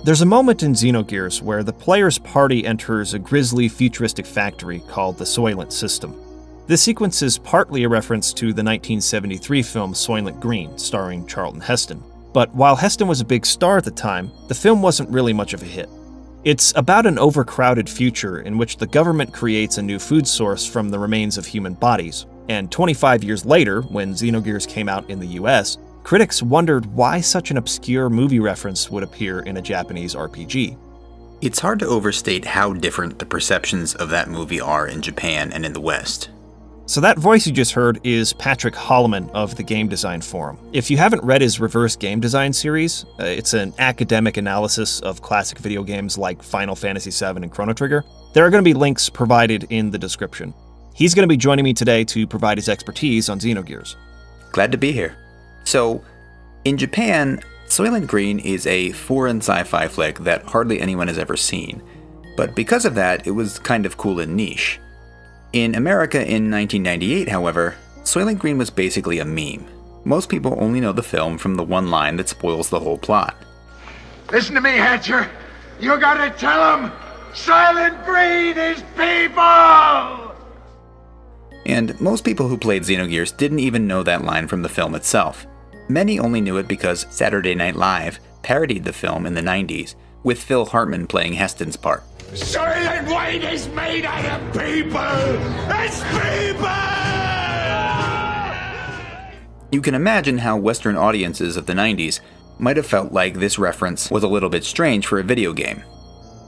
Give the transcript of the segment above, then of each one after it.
There's a moment in Xenogears where the player's party enters a grisly futuristic factory called the Soylent System. This sequence is partly a reference to the 1973 film Soylent Green, starring Charlton Heston. But while Heston was a big star at the time, the film wasn't really much of a hit. It's about an overcrowded future in which the government creates a new food source from the remains of human bodies. And 25 years later, when Xenogears came out in the US, critics wondered why such an obscure movie reference would appear in a Japanese RPG. It's hard to overstate how different the perceptions of that movie are in Japan and in the West. So that voice you just heard is Patrick Holloman of the Game Design Forum. If you haven't read his Reverse Game Design series, it's an academic analysis of classic video games like Final Fantasy VII and Chrono Trigger. There are going to be links provided in the description. He's going to be joining me today to provide his expertise on Xenogears. Glad to be here. So, in Japan, Soylent Green is a foreign sci-fi flick that hardly anyone has ever seen. But because of that, it was kind of cool and niche. In America in 1998, however, Soylent Green was basically a meme. Most people only know the film from the one line that spoils the whole plot. Listen to me, Hatcher. You gotta tell him Soylent Green is people! And most people who played Xenogears didn't even know that line from the film itself. Many only knew it because Saturday Night Live parodied the film in the 90s, with Phil Hartman playing Heston's part. Soylent Green is made out of people! It's people! You can imagine how Western audiences of the 90s might have felt like this reference was a little bit strange for a video game.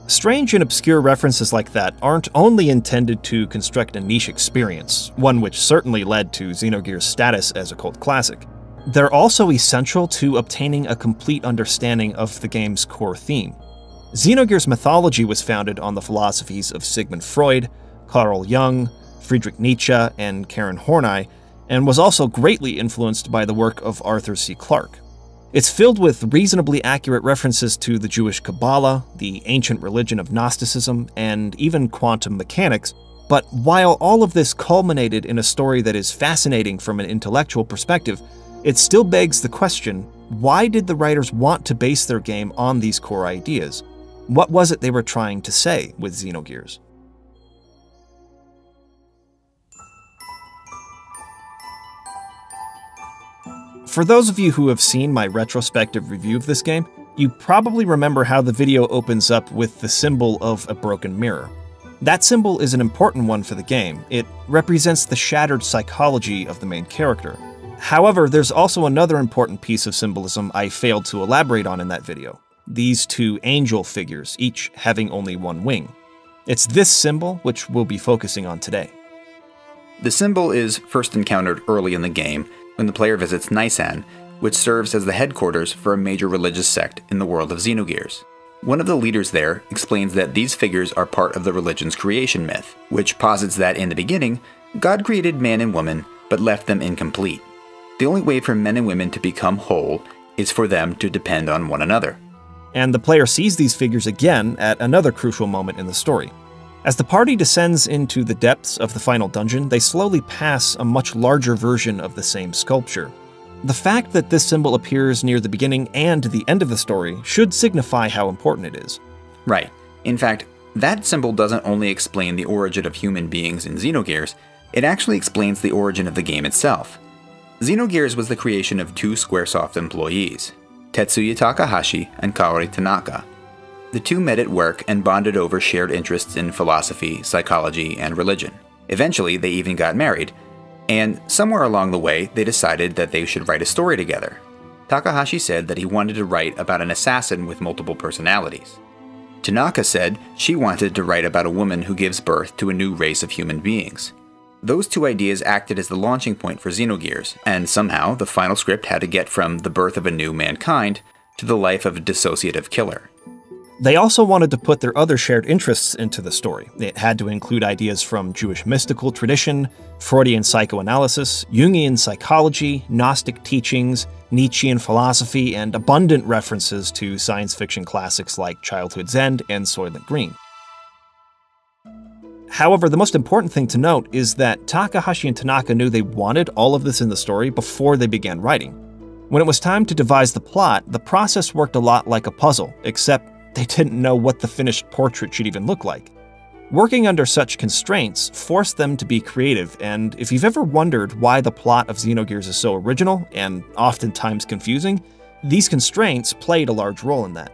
Strange and obscure references like that aren't only intended to construct a niche experience, one which certainly led to Xenogears' status as a cult classic. They're also essential to obtaining a complete understanding of the game's core theme. Xenogears' mythology was founded on the philosophies of Sigmund Freud, Carl Jung, Friedrich Nietzsche, and Karen Horney, and was also greatly influenced by the work of Arthur C. Clarke. It's filled with reasonably accurate references to the Jewish Kabbalah, the ancient religion of Gnosticism, and even quantum mechanics, but while all of this culminated in a story that is fascinating from an intellectual perspective, it still begs the question, why did the writers want to base their game on these core ideas? What was it they were trying to say with Xenogears? For those of you who have seen my retrospective review of this game, you probably remember how the video opens up with the symbol of a broken mirror. That symbol is an important one for the game. It represents the shattered psychology of the main character. However, there's also another important piece of symbolism I failed to elaborate on in that video. These two angel figures, each having only one wing. It's this symbol which we'll be focusing on today. The symbol is first encountered early in the game when the player visits Nisan, which serves as the headquarters for a major religious sect in the world of Xenogears. One of the leaders there explains that these figures are part of the religion's creation myth, which posits that in the beginning, God created man and woman, but left them incomplete. The only way for men and women to become whole is for them to depend on one another. And the player sees these figures again at another crucial moment in the story. As the party descends into the depths of the final dungeon, they slowly pass a much larger version of the same sculpture. The fact that this symbol appears near the beginning and the end of the story should signify how important it is. Right. In fact, that symbol doesn't only explain the origin of human beings in Xenogears, it actually explains the origin of the game itself. Xenogears was the creation of two Squaresoft employees, Tetsuya Takahashi and Kaori Tanaka. The two met at work and bonded over shared interests in philosophy, psychology, and religion. Eventually, they even got married, and somewhere along the way, they decided that they should write a story together. Takahashi said that he wanted to write about an assassin with multiple personalities. Tanaka said she wanted to write about a woman who gives birth to a new race of human beings. Those two ideas acted as the launching point for Xenogears, and somehow the final script had to get from the birth of a new mankind to the life of a dissociative killer. They also wanted to put their other shared interests into the story. It had to include ideas from Jewish mystical tradition, Freudian psychoanalysis, Jungian psychology, Gnostic teachings, Nietzschean philosophy, and abundant references to science fiction classics like Childhood's End and Soylent Green. However, the most important thing to note is that Takahashi and Tanaka knew they wanted all of this in the story before they began writing. When it was time to devise the plot, the process worked a lot like a puzzle, except they didn't know what the finished portrait should even look like. Working under such constraints forced them to be creative, and if you've ever wondered why the plot of Xenogears is so original and oftentimes confusing, these constraints played a large role in that.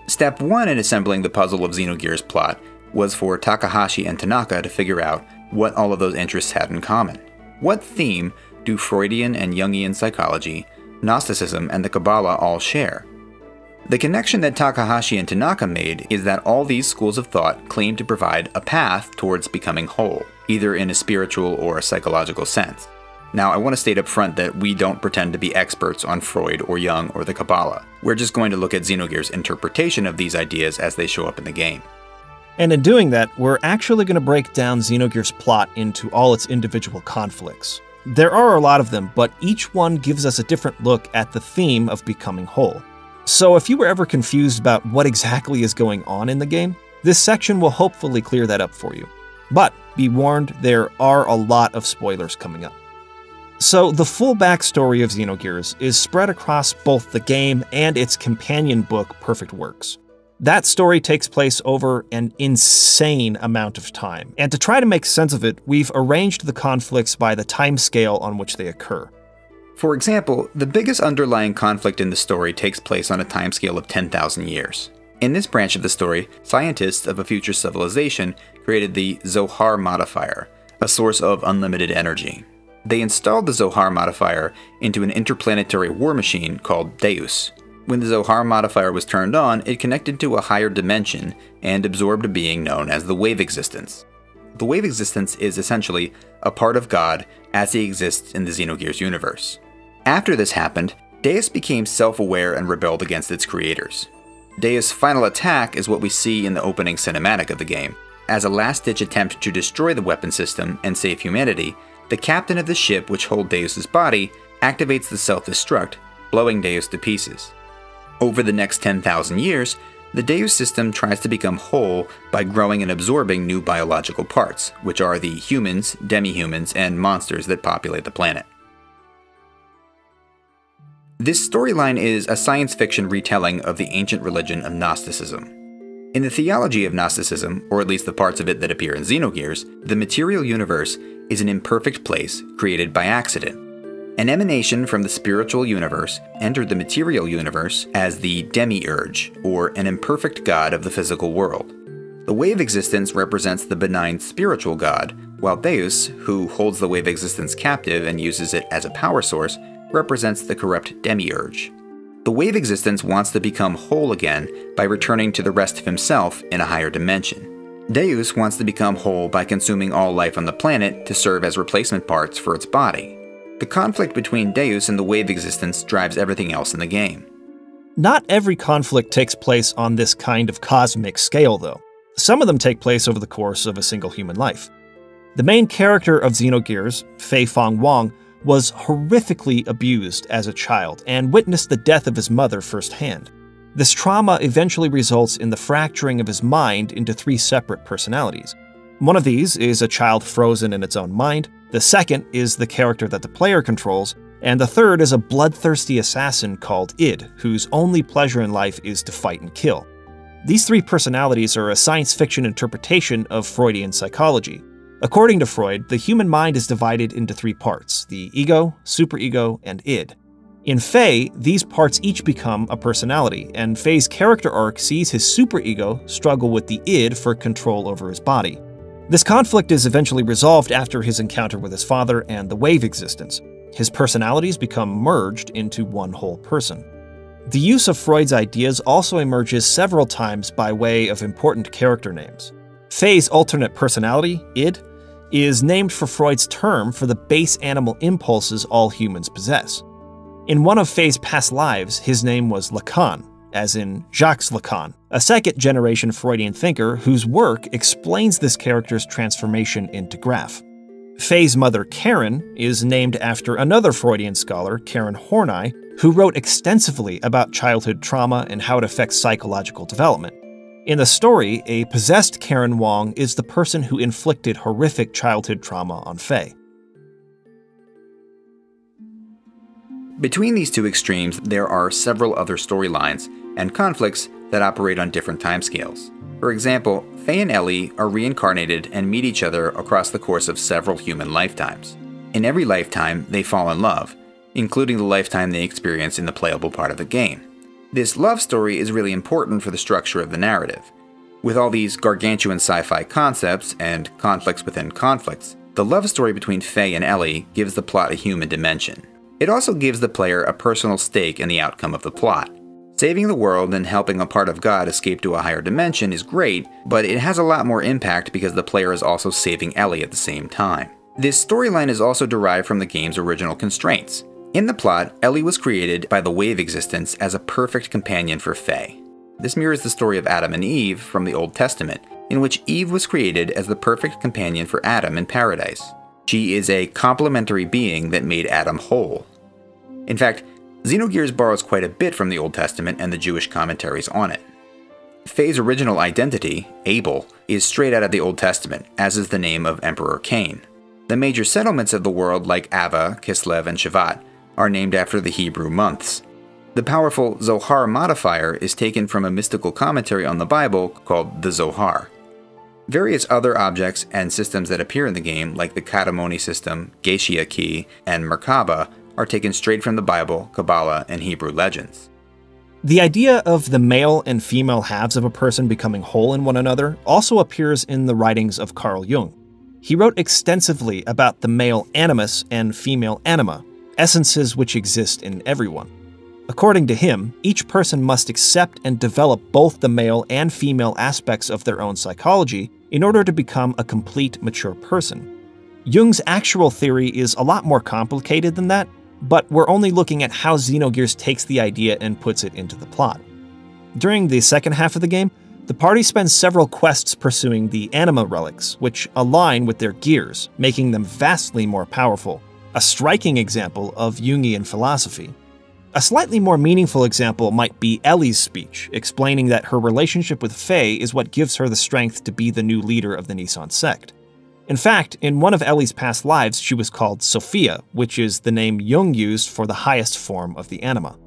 Step 1 in assembling the puzzle of Xenogears' plot was for Takahashi and Tanaka to figure out what all of those interests had in common. What theme do Freudian and Jungian psychology, Gnosticism, and the Kabbalah all share? The connection that Takahashi and Tanaka made is that all these schools of thought claim to provide a path towards becoming whole, either in a spiritual or a psychological sense. Now, I want to state up front that we don't pretend to be experts on Freud or Jung or the Kabbalah. We're just going to look at Xenogears' interpretation of these ideas as they show up in the game. And in doing that, we're actually going to break down Xenogears' plot into all its individual conflicts. There are a lot of them, but each one gives us a different look at the theme of becoming whole. So if you were ever confused about what exactly is going on in the game, this section will hopefully clear that up for you. But be warned, there are a lot of spoilers coming up. So the full backstory of Xenogears is spread across both the game and its companion book, Perfect Works. That story takes place over an insane amount of time, and to try to make sense of it, we've arranged the conflicts by the time scale on which they occur. For example, the biggest underlying conflict in the story takes place on a timescale of 10,000 years. In this branch of the story, scientists of a future civilization created the Zohar modifier, a source of unlimited energy. They installed the Zohar modifier into an interplanetary war machine called Deus. When the Zohar modifier was turned on, it connected to a higher dimension and absorbed a being known as the Wave Existence. The Wave Existence is essentially a part of God as he exists in the Xenogears universe. After this happened, Deus became self-aware and rebelled against its creators. Deus' final attack is what we see in the opening cinematic of the game. As a last-ditch attempt to destroy the weapon system and save humanity, the captain of the ship which holds Deus' body activates the self-destruct, blowing Deus to pieces. Over the next 10,000 years, the Deus system tries to become whole by growing and absorbing new biological parts, which are the humans, demi-humans, and monsters that populate the planet. This storyline is a science fiction retelling of the ancient religion of Gnosticism. In the theology of Gnosticism, or at least the parts of it that appear in Xenogears, the material universe is an imperfect place created by accident. An emanation from the spiritual universe entered the material universe as the demiurge, or an imperfect god of the physical world. The Wave Existence represents the benign spiritual god, while Deus, who holds the Wave Existence captive and uses it as a power source, represents the corrupt demiurge. The Wave Existence wants to become whole again by returning to the rest of himself in a higher dimension. Deus wants to become whole by consuming all life on the planet to serve as replacement parts for its body. The conflict between Deus and the Wave Existence drives everything else in the game. Not every conflict takes place on this kind of cosmic scale, though. Some of them take place over the course of a single human life. The main character of Xenogears, Fei Fong Wong, was horrifically abused as a child and witnessed the death of his mother firsthand. This trauma eventually results in the fracturing of his mind into 3 separate personalities. One of these is a child frozen in its own mind, the second is the character that the player controls, and the third is a bloodthirsty assassin called Id, whose only pleasure in life is to fight and kill. These 3 personalities are a science fiction interpretation of Freudian psychology. According to Freud, the human mind is divided into 3 parts: the ego, superego, and id. In Fei, these parts each become a personality, and Fei's character arc sees his superego struggle with the id for control over his body. This conflict is eventually resolved after his encounter with his father and the Wave Existence. His personalities become merged into one whole person. The use of Freud's ideas also emerges several times by way of important character names. Fei's alternate personality, id, is named for Freud's term for the base animal impulses all humans possess. In one of Fei's past lives, his name was Lacan, as in Jacques Lacan, a second-generation Freudian thinker whose work explains this character's transformation into Graph. Fei's mother, Karen, is named after another Freudian scholar, Karen Horney, who wrote extensively about childhood trauma and how it affects psychological development. In the story, a possessed Karen Wong is the person who inflicted horrific childhood trauma on Fei. Between these 2 extremes, there are several other storylines and conflicts that operate on different timescales. For example, Faye and Ellie are reincarnated and meet each other across the course of several human lifetimes. In every lifetime, they fall in love, including the lifetime they experience in the playable part of the game. This love story is really important for the structure of the narrative. With all these gargantuan sci-fi concepts and conflicts within conflicts, the love story between Faye and Ellie gives the plot a human dimension. It also gives the player a personal stake in the outcome of the plot. Saving the world and helping a part of God escape to a higher dimension is great, but it has a lot more impact because the player is also saving Ellie at the same time. This storyline is also derived from the game's original constraints. In the plot, Ellie was created by the wave existence as a perfect companion for Faye. This mirrors the story of Adam and Eve from the Old Testament, in which Eve was created as the perfect companion for Adam in paradise. She is a complementary being that made Adam whole. In fact, Xenogears borrows quite a bit from the Old Testament and the Jewish commentaries on it. Faye's original identity, Abel, is straight out of the Old Testament, as is the name of Emperor Cain. The major settlements of the world, like Ava, Kislev, and Shevat, are named after the Hebrew months. The powerful Zohar modifier is taken from a mystical commentary on the Bible called the Zohar. Various other objects and systems that appear in the game, like the Katamoni system, Geishia key, and Merkaba, are taken straight from the Bible, Kabbalah, and Hebrew legends. The idea of the male and female halves of a person becoming whole in one another also appears in the writings of Carl Jung. He wrote extensively about the male animus and female anima, essences which exist in everyone. According to him, each person must accept and develop both the male and female aspects of their own psychology in order to become a complete, mature person. Jung's actual theory is a lot more complicated than that, but we're only looking at how Xenogears takes the idea and puts it into the plot. During the second half of the game, the party spends several quests pursuing the anima relics, which align with their gears, making them vastly more powerful, a striking example of Jungian philosophy. A slightly more meaningful example might be Ellie's speech, explaining that her relationship with Faye is what gives her the strength to be the new leader of the Nissan sect. In fact, in one of Ellie's past lives, she was called Sophia, which is the name Jung used for the highest form of the anima.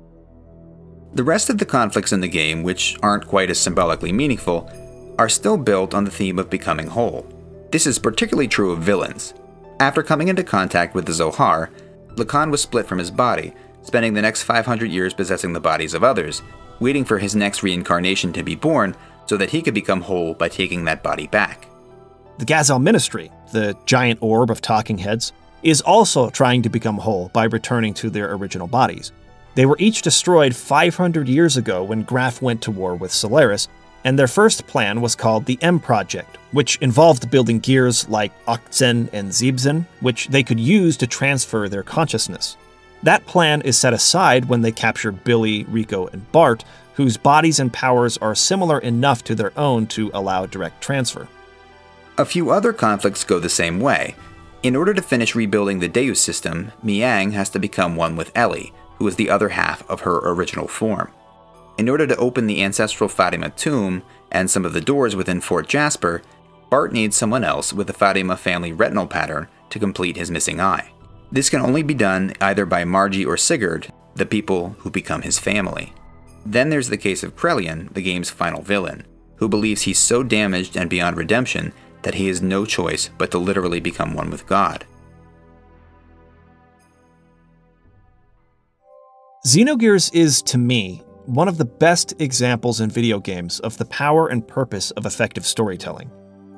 The rest of the conflicts in the game, which aren't quite as symbolically meaningful, are still built on the theme of becoming whole. This is particularly true of villains. After coming into contact with the Zohar, Lacan was split from his body, spending the next 500 years possessing the bodies of others, waiting for his next reincarnation to be born so that he could become whole by taking that body back. The Gazel Ministry, the giant orb of talking heads, is also trying to become whole by returning to their original bodies. They were each destroyed 500 years ago when Graf went to war with Solaris, and their first plan was called the M Project, which involved building gears like Oktsen and Zibzen, which they could use to transfer their consciousness. That plan is set aside when they capture Billy, Rico, and Bart, whose bodies and powers are similar enough to their own to allow direct transfer. A few other conflicts go the same way. In order to finish rebuilding the Deus system, Miang has to become one with Ellie, who is the other half of her original form. In order to open the ancestral Fatima tomb and some of the doors within Fort Jasper, Bart needs someone else with the Fatima family retinal pattern to complete his missing eye. This can only be done either by Margie or Sigurd, the people who become his family. Then there's the case of Krelian, the game's final villain, who believes he's so damaged and beyond redemption that he has no choice but to literally become one with God. Xenogears is, to me, one of the best examples in video games of the power and purpose of effective storytelling.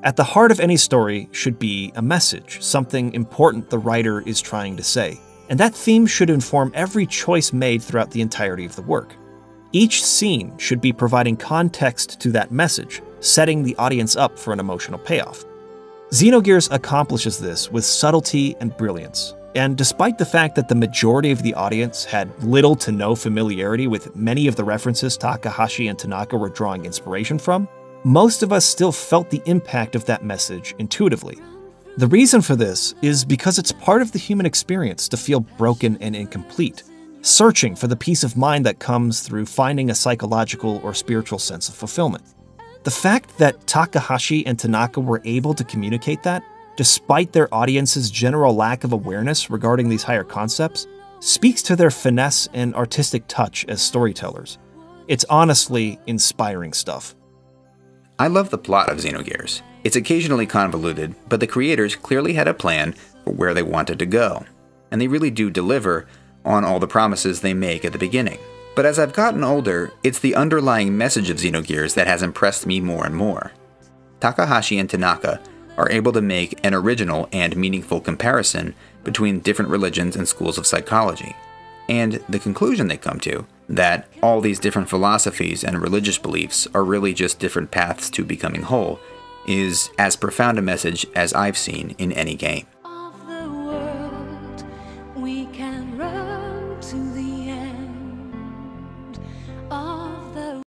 At the heart of any story should be a message, something important the writer is trying to say, and that theme should inform every choice made throughout the entirety of the work. Each scene should be providing context to that message, setting the audience up for an emotional payoff. Xenogears accomplishes this with subtlety and brilliance, and despite the fact that the majority of the audience had little to no familiarity with many of the references Takahashi and Tanaka were drawing inspiration from, most of us still felt the impact of that message intuitively. The reason for this is because it's part of the human experience to feel broken and incomplete, searching for the peace of mind that comes through finding a psychological or spiritual sense of fulfillment. The fact that Takahashi and Tanaka were able to communicate that, despite their audience's general lack of awareness regarding these higher concepts, speaks to their finesse and artistic touch as storytellers. It's honestly inspiring stuff. I love the plot of Xenogears. It's occasionally convoluted, but the creators clearly had a plan for where they wanted to go, and they really do deliver on all the promises they make at the beginning. But as I've gotten older, it's the underlying message of Xenogears that has impressed me more and more. Takahashi and Tanaka are able to make an original and meaningful comparison between different religions and schools of psychology. And the conclusion they come to, that all these different philosophies and religious beliefs are really just different paths to becoming whole, is as profound a message as I've seen in any game.